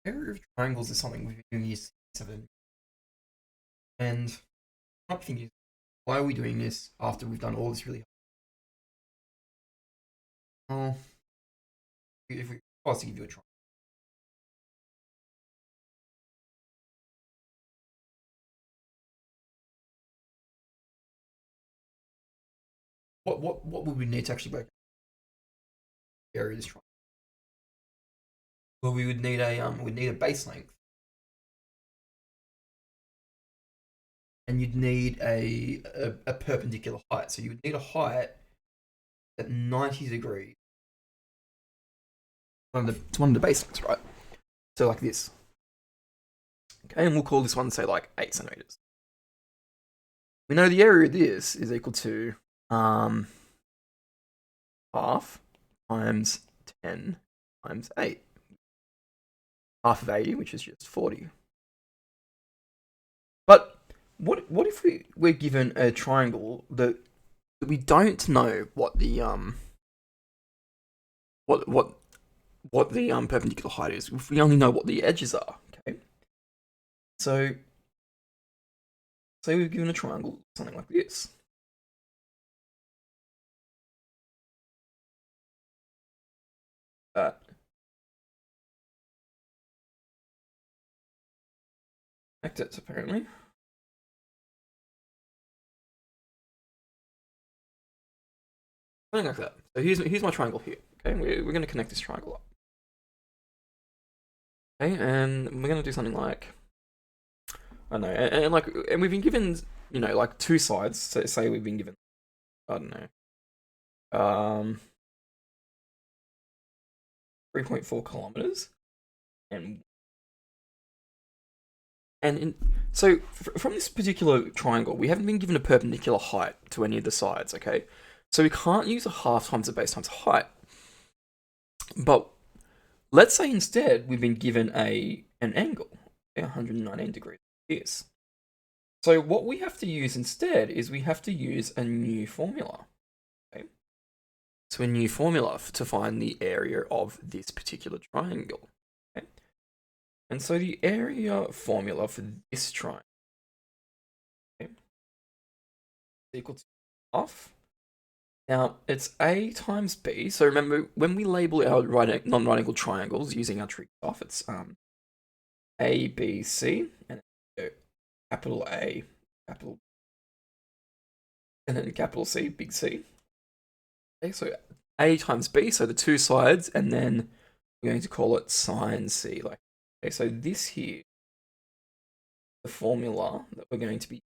area of triangles is something we've been doing year 7. And my thing is, why are we doing this after we've done all this really hard? Well, if we was to give you a try. What would we need to actually break the area of this triangle? Well, we'd need a base length, and you'd need a perpendicular height. So you would need a height at 90 degrees. It's one of the base lengths, right? So like this. Okay, and we'll call this one, say, like 8 centimeters. We know the area of this is equal to half times 10 times 8. Half of 80, which is just 40. But what if we're given a triangle that we don't know what the perpendicular height is? If we only know what the edges are, okay? So say we've given a triangle something like this. Connect it, apparently. Something like that. So here's my triangle here. Okay, we're going to connect this triangle up. Okay, and we're going to do something like, I don't know, and we've been given, like 2 sides. So say we've been given, I don't know, 3.4 kilometers, so from this particular triangle, we haven't been given a perpendicular height to any of the sides, okay? So we can't use a half times the base times height. But let's say instead we've been given an angle, 119 degrees like this. So what we have to use instead is we have to use a new formula. Okay? So a new formula to find the area of this particular triangle. Okay? And so the area formula for this triangle, okay, is equal to half. Now, it's A times B. So remember, when we label our non-right angled triangles using our trig stuff, it's A, B, C, and capital A, capital, and then capital C, big C. Okay, so A times B, so the 2 sides, and then we're going to call it sine C. Okay, so this here, the formula that we're going to be,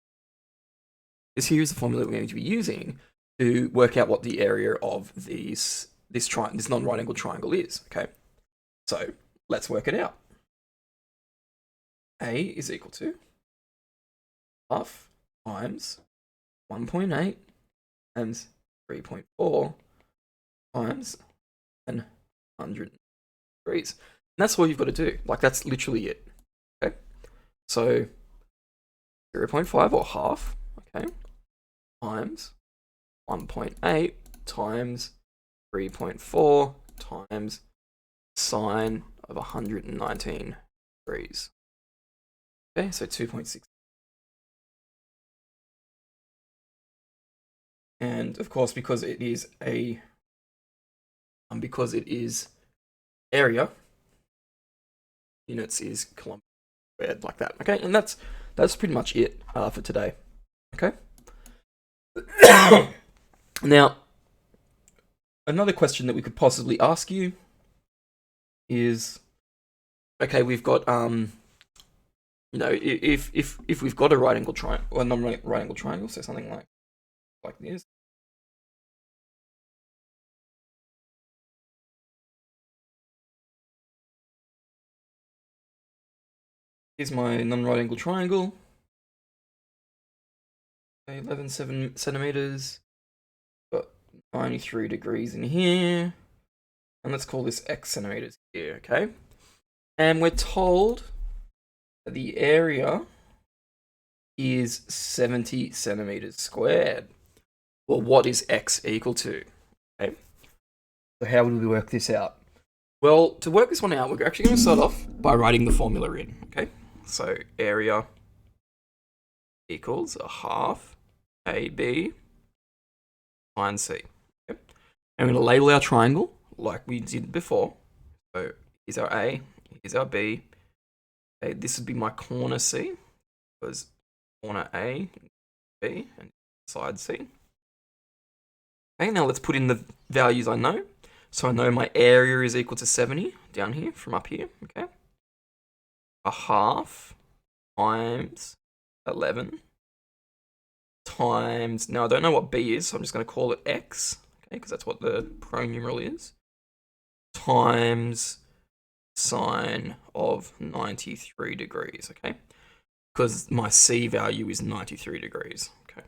using to work out what the area of this non-right angled triangle is. Okay, so let's work it out. A is equal to half times 1.8 times 3.4 times 100 degrees. And that's all you've got to do. Like, that's literally it. Okay, so 0.5 or half, okay, times 1.8 times 3.4 times sine of 119 degrees. Okay, so 2.6. And of course, because it is area, units is kilometers squared, like that. Okay, and that's pretty much it for today. Okay. Now, another question that we could possibly ask you is, okay, we've got if we've got a right angle triangle or a non-right angle triangle, so something like this. Here's my non-right angle triangle. Okay, 11 centimeters. Got 93 degrees in here. And let's call this x centimeters here, okay? And we're told that the area is 70 centimeters squared. Well, what is x equal to? Okay. So how would we work this out? Well, to work this one out, we're actually going to start off by writing the formula in, okay? So area equals a half AB sine C. Okay? And we're going to label our triangle like we did before. So here's our A, here's our B. Okay, this would be my corner C, because corner A, B, and side C. Okay, now let's put in the values I know. So I know my area is equal to 70 down here from up here, okay? A half times 11 times, now I don't know what B is, so I'm just going to call it X, okay, because that's what the pronumeral is, times sine of 93 degrees, okay? Because my C value is 93 degrees, okay?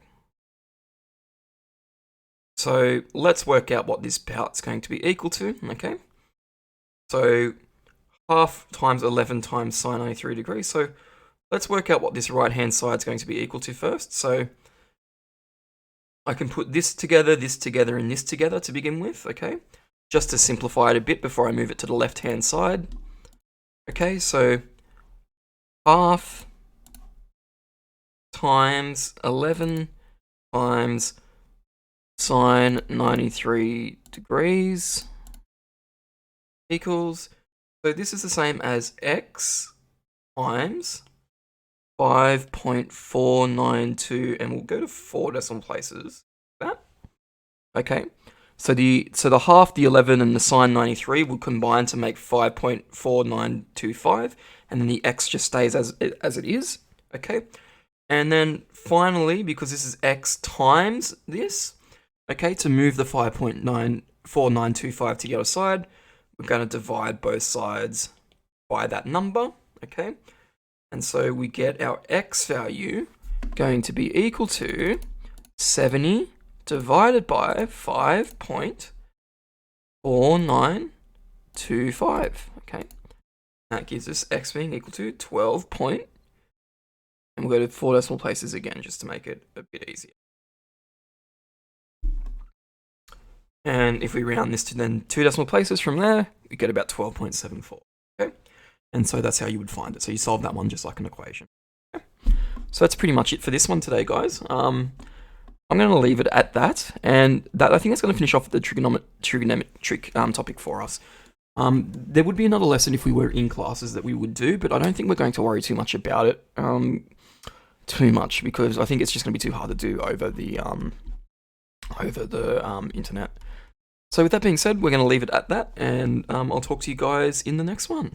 So let's work out what this part's going to be equal to, okay? So half times 11 times sine 93 degrees. So let's work out what this right-hand side is going to be equal to first. So I can put this together, and this together to begin with, okay? Just to simplify it a bit before I move it to the left-hand side. Okay, so half times 11 times sine 93 degrees equals, so this is the same as X times 5.492, and we'll go to 4 decimal places. That okay. So the half, the 11, and the sine 93 will combine to make 5.4925, and then the X just stays as it is. Okay, and then finally, because this is X times this, okay, to move the 5.94925 to the other side, we're going to divide both sides by that number. Okay. And so we get our X value going to be equal to 70 divided by 5.4925. Okay. That gives us X being equal to 12 point. And we'll go to 4 decimal places again just to make it a bit easier. And if we round this to then 2 decimal places from there, we get about 12.74. Okay. And so that's how you would find it. So you solve that one just like an equation. Okay. So that's pretty much it for this one today, guys. I'm going to leave it at that. And that, I think that's going to finish off the trigonometric topic for us. There would be another lesson if we were in classes that we would do, but I don't think we're going to worry too much about it. Because I think it's just going to be too hard to do over the internet. So with that being said, we're going to leave it at that, and I'll talk to you guys in the next one.